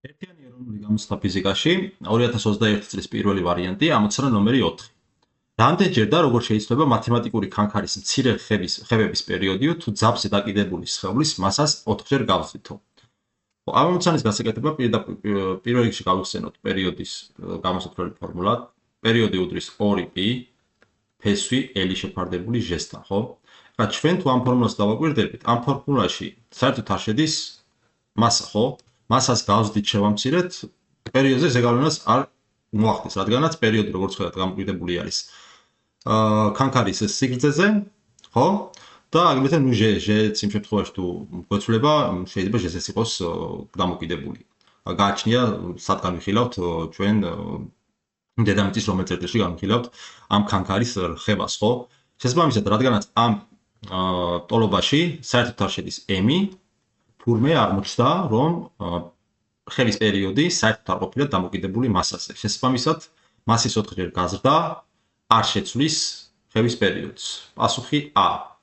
ერთიანი ეროვნული გამოცდა ფიზიკაში 2021 წლის პირველი ვარიანტი, ამოცანა ნომერი 4. რამდენჯერ და როგორ შეიძლება მათემატიკური ქანქარის მცირე ხებების პერიოდიო თუ ძაბზე დაკიდებული სხეულის მასას 4-ჯერ გავზრდითო. ამ ამოცანის გასაკეთება პირველ რიგში გავიხსენოთ პერიოდის გამოსათვლელი ფორმულა. პერიოდი უდრის 2π ფესვი L შეფარდებული ჟ-თან, ხო? ახლა ჩვენ თუ ამ ფორმულას დავაკვირდებით, ამ ფორმულაში საერთოდ არ შედის მასა, ხო? მასას გავზრდით შევამცირეთ, პერიოდზე ზეგავლენას არ მოახდენს, რადგანაც პერიოდი როგორც ხედავთ გამოკვირდებული არის ქანქარის სიგრძეზე, ხო? და აგრეთვე ნუ ჟ-ც იმ შემთხვევაში თუ გვეცვლება, შეიძლება ჟ-ს იყოს დამოკიდებული. გააჩნია სადგან ვიხილავთ ჩვენ დედამიწის რომელ წერტილში განვიხილავთ ამ ქანქარის რხევას, ხო? შესაბამისად, რადგანაც ამ ტოლობაში საერთოდ არ შედის m-ი, თურმე აღმოჩნდა, რომ რხევის პერიოდი საერთოდ არ ყოფილა დამოკიდებული მასაზე. შესაბამისად, მასის 4-ჯერ გაზრდა არ შეცვლის რხევის პერიოდს. პასუხი A.